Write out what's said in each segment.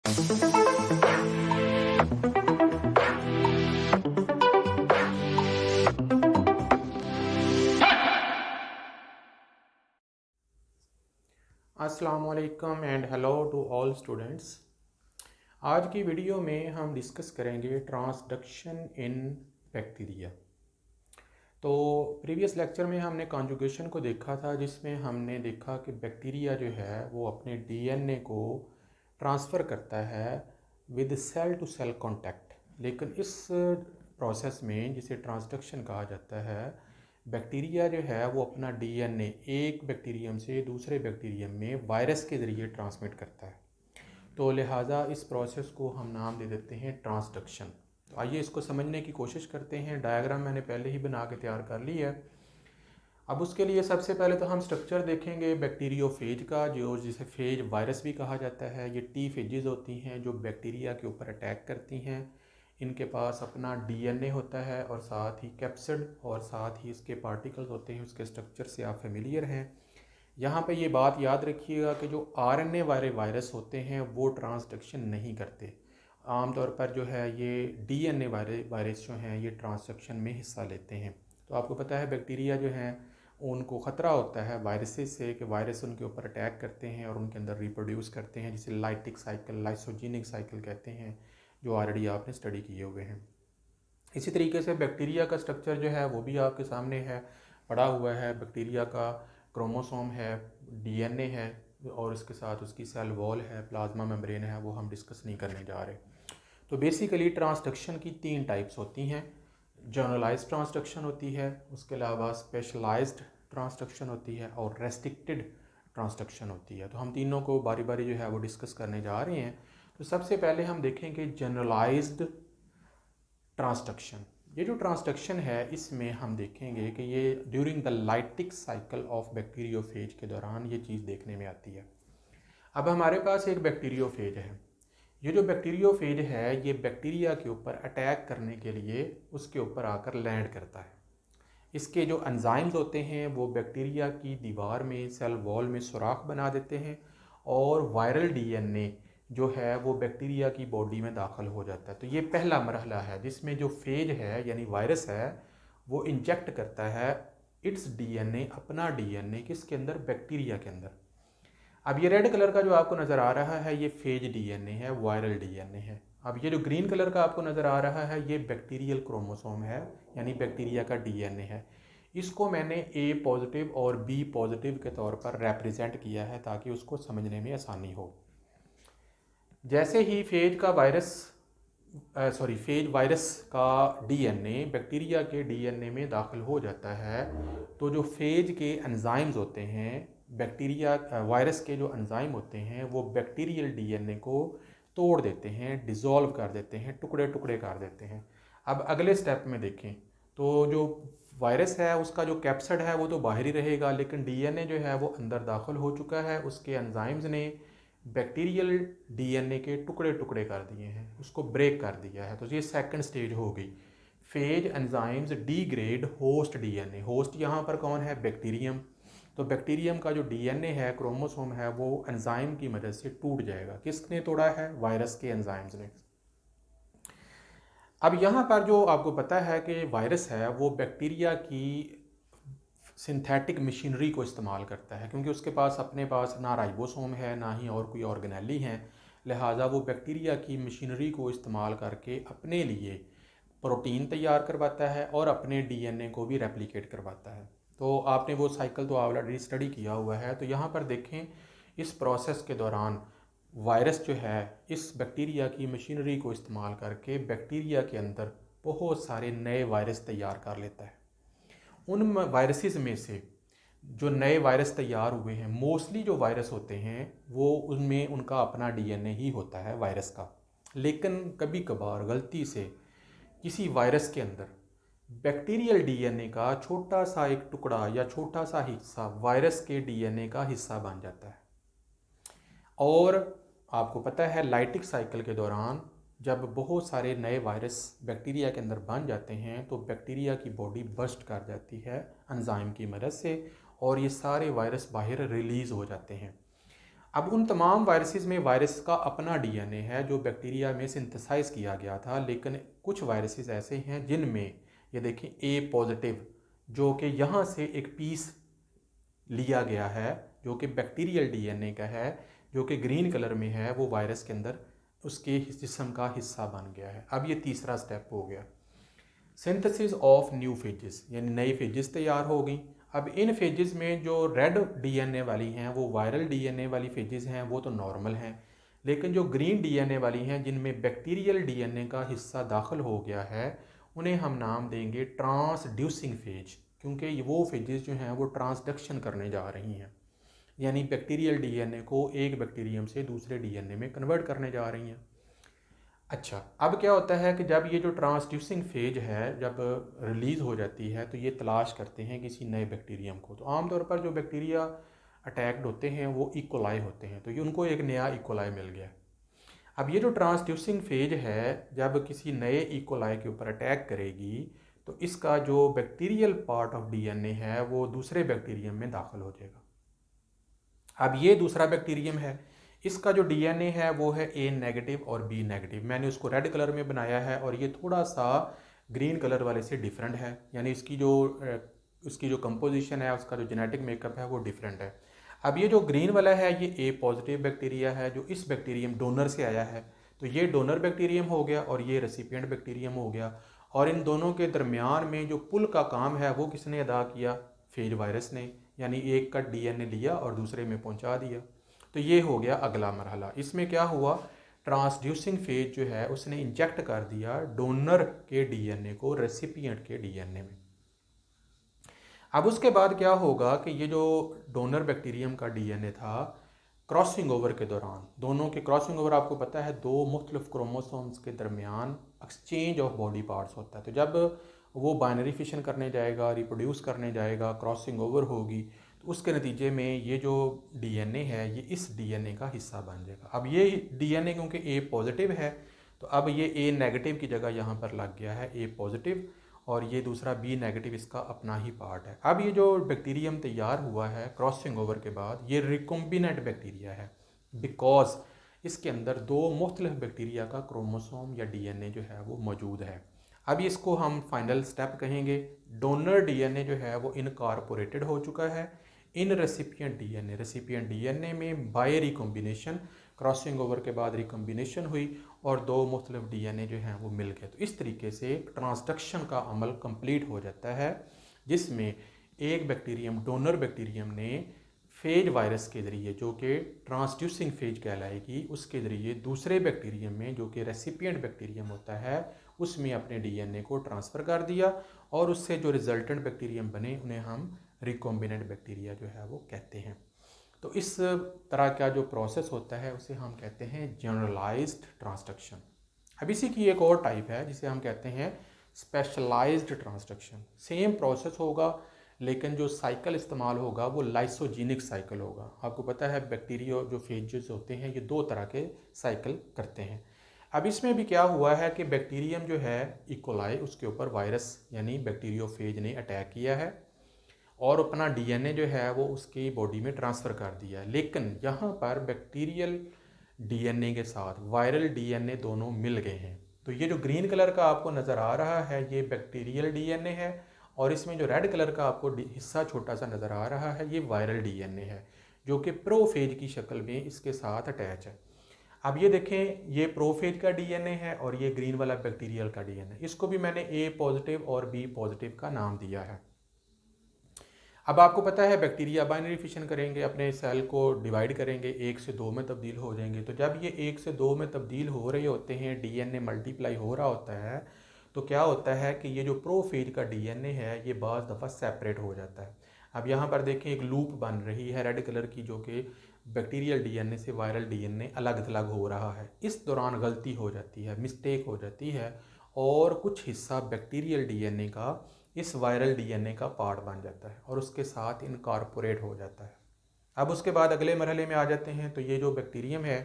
अस्सलामुअलैकुम and hello to all students. आज की वीडियो में हम डिस्कस करेंगे ट्रांसडक्शन इन बैक्टीरिया। तो प्रीवियस लेक्चर में हमने कॉन्जुगेशन को देखा था, जिसमें हमने देखा कि बैक्टीरिया जो है वो अपने डीएनए को ट्रांसफ़र करता है with cell to cell contact. लेकिन इस प्रोसेस में, जिसे ट्रांसडक्शन कहा जाता है, बैक्टीरिया जो है वो अपना डीएनए एक बैक्टीरियम से दूसरे बैक्टीरियम में वायरस के ज़रिए ट्रांसमिट करता है। तो लिहाजा इस प्रोसेस को हम नाम दे देते हैं ट्रांसडक्शन। तो आइए इसको समझने की कोशिश करते हैं। डायग्राम मैंने पहले ही बना के तैयार कर ली है। अब उसके लिए सबसे पहले तो हम स्ट्रक्चर देखेंगे बैक्टीरियोफेज का, जिसे फेज वायरस भी कहा जाता है। ये टी फेजेस होती हैं जो बैक्टीरिया के ऊपर अटैक करती हैं। इनके पास अपना डीएनए होता है और साथ ही कैप्सिड और साथ ही इसके पार्टिकल्स होते हैं। उसके स्ट्रक्चर से आप फेमिलियर हैं। यहाँ पे ये बात याद रखिएगा कि जो आरएनए वाले वायरस होते हैं वो ट्रांसडक्शन नहीं करते। आमतौर पर जो है ये डीएनए वाले वायरस जो हैं ये ट्रांसडक्शन में हिस्सा लेते हैं। तो आपको पता है बैक्टीरिया जो हैं उनको ख़तरा होता है वायरसेस से कि वायरस उनके ऊपर अटैक करते हैं और उनके अंदर रिप्रोड्यूस करते हैं, जिसे लाइटिक साइकिल, लाइसोजेनिक साइकिल कहते हैं, जो ऑलरेडी आपने स्टडी किए हुए हैं। इसी तरीके से बैक्टीरिया का स्ट्रक्चर जो है वो भी आपके सामने है, पड़ा हुआ है। बैक्टीरिया का क्रोमोसोम है, डीएनए है और इसके साथ उसकी सेल वॉल है, प्लाज्मा मेम्ब्रेन है, वो हम डिस्कस नहीं करने जा रहे। तो बेसिकली ट्रांसडक्शन की 3 टाइप्स होती हैं। जनरलाइज्ड ट्रांसडक्शन होती है, उसके अलावा स्पेशलाइज्ड ट्रांसडक्शन होती है और रेस्ट्रिक्टेड ट्रांसडक्शन होती है। तो हम तीनों को बारी बारी जो है वो डिस्कस करने जा रहे हैं। तो सबसे पहले हम देखेंगे जनरलाइज्ड ट्रांसडक्शन। ये जो ट्रांसडक्शन है इसमें हम देखेंगे कि ये during the lytic cycle of bacteriophage के दौरान ये चीज़ देखने में आती है। अब हमारे पास एक बैक्टीरियोफेज है। ये जो बैक्टीरियोफेज है ये बैक्टीरिया के ऊपर अटैक करने के लिए उसके ऊपर आकर लैंड करता है। इसके जो एंजाइम्स होते हैं वो बैक्टीरिया की दीवार में, सेल वॉल में सुराख बना देते हैं और वायरल डीएनए जो है वो बैक्टीरिया की बॉडी में दाखिल हो जाता है। तो ये पहला मरहला है जिसमें जो फेज है यानी वायरस है वो इंजेक्ट करता है इट्स डीएनए, अपना डीएनए किसके अंदर, बैक्टीरिया के अंदर। अब ये रेड कलर का जो आपको नज़र आ रहा है ये फेज डीएनए है, वायरल डीएनए है। अब ये जो ग्रीन कलर का आपको नज़र आ रहा है ये बैक्टीरियल क्रोमोसोम है, यानी बैक्टीरिया का डीएनए है। इसको मैंने ए पॉजिटिव और बी पॉजिटिव के तौर पर रिप्रेजेंट किया है ताकि उसको समझने में आसानी हो। जैसे ही फेज वायरस का डीएनए बैक्टीरिया के डीएनए में दाखिल हो जाता है तो जो फेज के एंजाइम्स होते हैं, बैक्टीरिया वायरस के जो एंजाइम होते हैं वो बैक्टीरियल डीएनए को तोड़ देते हैं, डिज़ोल्व कर देते हैं, टुकड़े टुकड़े कर देते हैं। अब अगले स्टेप में देखें तो जो वायरस है उसका जो कैप्सिड है वो तो बाहर ही रहेगा, लेकिन डीएनए जो है वो अंदर दाखिल हो चुका है। उसके एंजाइम्स ने बैक्टीरियल डीएनए के टुकड़े टुकड़े कर दिए हैं, उसको ब्रेक कर दिया है। तो ये सेकंड स्टेज हो गई। Phase enzymes degrade host DNA. Host यहाँ पर कौन है, बैक्टीरियम। तो बैक्टीरियम का जो डीएनए है, क्रोमोसोम है, वो एंजाइम की मदद से टूट जाएगा। किसने तोड़ा है, वायरस के एंजाइम्स ने। अब यहाँ पर जो आपको पता है कि वायरस है वो बैक्टीरिया की सिंथेटिक मशीनरी को इस्तेमाल करता है, क्योंकि उसके पास अपने पास ना राइबोसोम है ना ही और कोई ऑर्गेनेली हैं। लिहाजा वो बैक्टीरिया की मशीनरी को इस्तेमाल करके अपने लिए प्रोटीन तैयार करवाता है और अपने डीएनए को भी रेप्लिकेट करवाता है। तो आपने वो साइकिल तो ऑलरेडी स्टडी किया हुआ है। तो यहाँ पर देखें, इस प्रोसेस के दौरान वायरस जो है इस बैक्टीरिया की मशीनरी को इस्तेमाल करके बैक्टीरिया के अंदर बहुत सारे नए वायरस तैयार कर लेता है। उन वायरसेस में से जो नए वायरस तैयार हुए हैं, मोस्टली जो वायरस होते हैं वो उनमें उनका अपना डीएनए ही होता है वायरस का। लेकिन कभी कभार गलती से किसी वायरस के अंदर बैक्टीरियल डीएनए का छोटा सा एक टुकड़ा या छोटा सा हिस्सा वायरस के डीएनए का हिस्सा बन जाता है। और आपको पता है लाइटिक साइकिल के दौरान जब बहुत सारे नए वायरस बैक्टीरिया के अंदर बन जाते हैं तो बैक्टीरिया की बॉडी बर्स्ट कर जाती है एंजाइम की मदद से और ये सारे वायरस बाहर रिलीज़ हो जाते हैं। अब उन तमाम वायरसेस में वायरस का अपना डीएनए है जो बैक्टीरिया में सिंथेसाइज किया गया था, लेकिन कुछ वायरसेस ऐसे हैं जिनमें ये देखें ए पॉजिटिव, जो कि यहाँ से एक पीस लिया गया है जो कि बैक्टीरियल डीएनए का है, जो कि ग्रीन कलर में है, वो वायरस के अंदर उसके जिस्म का हिस्सा बन गया है। अब ये तीसरा स्टेप हो गया, सिंथेसिस ऑफ न्यू फेजेस, यानी नई फेजेस तैयार हो गई। अब इन फेजेस में जो रेड डीएनए वाली हैं वो वायरल डीएनए वाली फेजेस हैं, वो तो नॉर्मल हैं, लेकिन जो ग्रीन डीएनए वाली हैं जिनमें बैक्टीरियल डीएनए का हिस्सा दाखिल हो गया है, उन्हें हम नाम देंगे ट्रांसड्यूसिंग फेज, क्योंकि वो फेजेस जो हैं वो ट्रांसडक्शन करने जा रही हैं, यानी बैक्टीरियल डीएनए को एक बैक्टीरियम से दूसरे डीएनए में कन्वर्ट करने जा रही हैं। अच्छा, अब क्या होता है कि जब ये जो ट्रांसड्यूसिंग फेज है जब रिलीज़ हो जाती है तो ये तलाश करते हैं किसी नए बैक्टीरियम को। तो आमतौर पर जो बैक्टीरिया अटैक्ड होते हैं वो इकोलाई होते हैं, तो ये उनको एक नया इकोलाई मिल गया। अब ये जो ट्रांसड्यूसिंग फेज है जब किसी नए इकोलाई के ऊपर अटैक करेगी तो इसका जो बैक्टीरियल पार्ट ऑफ डीएनए है वो दूसरे बैक्टीरियम में दाखिल हो जाएगा। अब ये दूसरा बैक्टीरियम है, इसका जो डीएनए है वो है ए नेगेटिव और बी नेगेटिव। मैंने उसको रेड कलर में बनाया है और ये थोड़ा सा ग्रीन कलर वाले से डिफरेंट है, यानी उसकी जो कंपोजिशन है, उसका जो जेनेटिक मेकअप है वो डिफरेंट है। अब ये जो ग्रीन वाला है ये ए पॉजिटिव बैक्टीरिया है जो इस बैक्टीरियम डोनर से आया है, तो ये डोनर बैक्टीरियम हो गया और ये रेसिपिएंट बैक्टीरियम हो गया। और इन दोनों के दरमियान में जो पुल का काम है वो किसने अदा किया? फेज वायरस ने, यानी एक का डीएनए लिया और दूसरे में पहुंचा दिया। तो ये हो गया अगला मरहला। इसमें क्या हुआ, ट्रांसड्यूसिंग फेज जो है उसने इंजेक्ट कर दिया डोनर के डीएनए को रेसिपिएंट के डीएनए में। अब उसके बाद क्या होगा कि ये जो डोनर बैक्टीरियम का डीएनए था, क्रॉसिंग ओवर के दौरान, दोनों के क्रॉसिंग ओवर आपको पता है दो मुख्तलिफ क्रोमोसोम्स के दरमियान एक्सचेंज ऑफ बॉडी पार्ट्स होता है। तो जब वो बाइनरी फिशन करने जाएगा, रिप्रोड्यूस करने जाएगा, क्रॉसिंग ओवर होगी, तो उसके नतीजे में ये जो डीएनए है ये इस डीएनए का हिस्सा बन जाएगा। अब ये डीएनए क्योंकि ए पॉजिटिव है तो अब ये ए नेगेटिव की जगह यहाँ पर लग गया है ए पॉजिटिव, और ये दूसरा बी नेगेटिव इसका अपना ही पार्ट है। अब ये जो बैक्टीरियम तैयार हुआ है क्रॉसिंग ओवर के बाद, ये रिकॉम्बिनेंट बैक्टीरिया है, बिकॉज इसके अंदर दो मुख्तलिफ बैक्टीरिया का क्रोमोसोम या डीएनए जो है वो मौजूद है। अब इसको हम फाइनल स्टेप कहेंगे। डोनर डीएनए जो है वो इनकॉर्पोरेटेड हो चुका है इन रेसिपिएंट डीएनए में बाय रिकॉम्बिनेशन, क्रॉसिंग ओवर के बाद रिकॉम्बिनेशन हुई और दो मुख्तलिफ डीएनए जो हैं वो मिल गए। तो इस तरीके से ट्रांसडक्शन का अमल कंप्लीट हो जाता है, जिसमें एक बैक्टीरियम, डोनर बैक्टीरियम ने फेज वायरस के ज़रिए, जो कि ट्रांसड्यूसिंग फेज कहलाएगी, उसके ज़रिए दूसरे बैक्टीरियम में जो कि रेसिपिएंट बैक्टीरियम होता है उसमें अपने डीएनए को ट्रांसफ़र कर दिया और उससे जो रिजल्टेंट बैक्टीरियम बने उन्हें हम रिकॉम्बिनेंट बैक्टीरिया जो है वो कहते हैं। तो इस तरह का जो प्रोसेस होता है उसे हम कहते हैं जनरलाइज्ड ट्रांसडक्शन। अब इसी की एक और टाइप है जिसे हम कहते हैं स्पेशलाइज्ड ट्रांसडक्शन। सेम प्रोसेस होगा लेकिन जो साइकिल इस्तेमाल होगा वो लाइसोजीनिक साइकिल होगा। आपको पता है बैक्टीरिया जो फेजेस होते हैं ये दो तरह के साइकिल करते हैं। अब इसमें भी क्या हुआ है कि बैक्टीरियम जो है इकोलाई, उसके ऊपर वायरस यानी बैक्टीरियोफेज ने अटैक किया है और अपना डीएनए जो है वो उसकी बॉडी में ट्रांसफ़र कर दिया, लेकिन यहाँ पर बैक्टीरियल डीएनए के साथ वायरल डीएनए दोनों मिल गए हैं। तो ये जो ग्रीन कलर का आपको नज़र आ रहा है ये बैक्टीरियल डीएनए है और इसमें जो रेड कलर का आपको हिस्सा छोटा सा नज़र आ रहा है ये वायरल डीएनए है जो कि प्रोफेज की शक्ल में इसके साथ अटैच है। अब ये देखें, ये प्रोफेज का डीएनए है और ये ग्रीन वाला बैक्टीरियल का डीएनए, इसको भी मैंने ए पॉजिटिव और बी पॉजिटिव का नाम दिया है। अब आपको पता है बैक्टीरिया बाइनरी फिशन करेंगे, अपने सेल को डिवाइड करेंगे, 1 से 2 में तब्दील हो जाएंगे। तो जब ये 1 से 2 में तब्दील हो रहे होते हैं, डीएनए मल्टीप्लाई हो रहा होता है, तो क्या होता है कि ये जो प्रोफेज का डीएनए है ये बाज़ दफ़ा सेपरेट हो जाता है। अब यहाँ पर देखें एक लूप बन रही है रेड कलर की, जो कि बैक्टीरियल डीएनए से वायरल डीएनए अलग थलग हो रहा है। इस दौरान गलती हो जाती है, मिस्टेक हो जाती है और कुछ हिस्सा बैक्टीरियल डीएनए का इस वायरल डीएनए का पार्ट बन जाता है और उसके साथ इनकॉर्पोरेट हो जाता है। अब उसके बाद अगले मरहले में आ जाते हैं। तो ये जो बैक्टीरियम है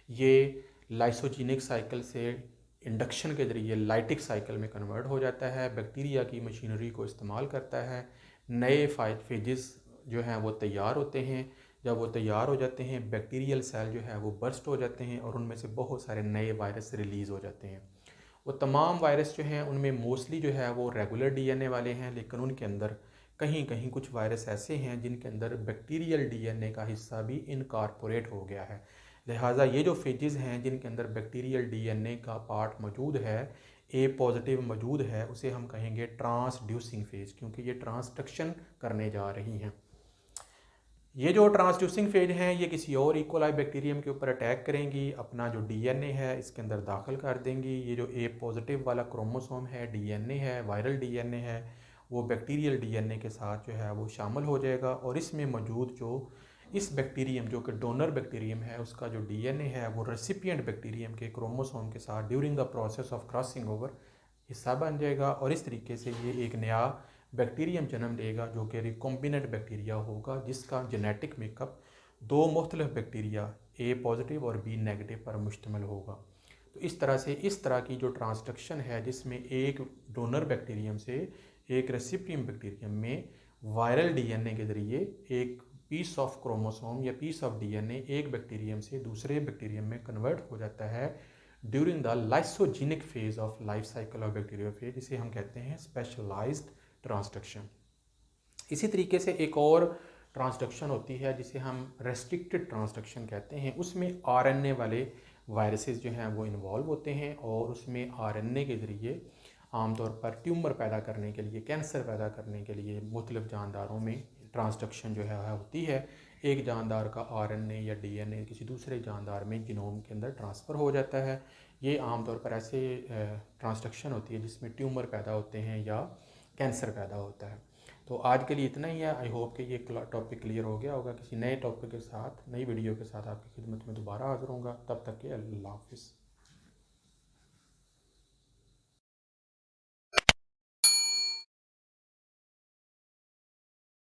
ये लाइसोजीनिक साइकिल से इंडक्शन के ज़रिए लाइटिक साइकिल में कन्वर्ट हो जाता है, बैक्टीरिया की मशीनरी को इस्तेमाल करता है, नए फेजेस जो हैं वो तैयार होते हैं। जब वो तैयार हो जाते हैं बैक्टीरियल सेल जो है वो बर्स्ट हो जाते हैं और उनमें से बहुत सारे नए वायरस रिलीज़ हो जाते हैं। वो तमाम वायरस जो हैं उनमें मोस्टली जो है वो रेगुलर डीएनए वाले हैं, लेकिन उनके अंदर कहीं कहीं कुछ वायरस ऐसे हैं जिनके अंदर बैक्टीरियल डीएनए का हिस्सा भी इनकॉर्पोरेट हो गया है। लिहाजा ये जो फेजेस हैं जिनके अंदर बैक्टीरियल डीएनए का पार्ट मौजूद है, ए पॉजिटिव मौजूद है, उसे हम कहेंगे ट्रांसड्यूसिंग फेज, क्योंकि ये ट्रांसडक्शन करने जा रही हैं। ये जो ट्रांसड्यूसिंग फेज हैं ये किसी और इकोलाई बैक्टीरियम के ऊपर अटैक करेंगी, अपना जो डीएनए है इसके अंदर दाखिल कर देंगी। ये जो ए पॉजिटिव वाला क्रोमोसोम है, डीएनए है, वायरल डीएनए है, वो बैक्टीरियल डीएनए के साथ जो है वो शामिल हो जाएगा और इसमें मौजूद जो इस बैक्टीरियम जो कि डोनर बैक्टीरियम है उसका जो डीएनए है वो रेसिपिएंट बैक्टीरियम के क्रोमोसोम के साथ during the process of crossing over हिस्सा बन जाएगा और इस तरीके से ये एक नया बैक्टीरियम जन्म लेगा जो कि रिकॉम्बिनेंट बैक्टीरिया होगा, जिसका जेनेटिक मेकअप दो मुख्तलिफ बैक्टीरिया ए पॉजिटिव और बी नेगेटिव पर मुश्तमिल होगा। तो इस तरह से इस तरह की जो ट्रांसडक्शन है जिसमें एक डोनर बैक्टीरियम से एक रेसिपिएंट बैक्टीरियम में वायरल डीएनए के ज़रिए एक पीस ऑफ क्रोमोसोम या पीस ऑफ डीएनए एक बैक्टीरियम से दूसरे बैक्टीरियम में कन्वर्ट हो जाता है during the lysogenic phase of life cycle of bacteria phase, जिसे हम कहते हैं स्पेशलाइज्ड ट्रांसडक्शन। इसी तरीके से एक और ट्रांसडक्शन होती है जिसे हम रेस्ट्रिक्टेड ट्रांसडक्शन कहते हैं। उसमें आरएनए वाले वायरसेस जो हैं वो इन्वॉल्व होते हैं और उसमें आरएनए के ज़रिए आमतौर पर ट्यूमर पैदा करने के लिए, कैंसर पैदा करने के लिए मुख्तलिफ जानदारों में ट्रांसडक्शन जो है होती है। एक जानदार का आरएनए या डीएनए किसी दूसरे जानदार में जीनोम के अंदर ट्रांसफ़र हो जाता है। ये आमतौर पर ऐसे ट्रांसडक्शन होती है जिसमें ट्यूमर पैदा होते हैं या कैंसर पैदा होता है। तो आज के लिए इतना ही है। आई होप कि ये टॉपिक क्लियर हो गया होगा। किसी नए टॉपिक के साथ, नई वीडियो के साथ आपकी खिदमत में दोबारा हाज़िर होऊंगा। तब तक के अल्लाह हाफ़िज़।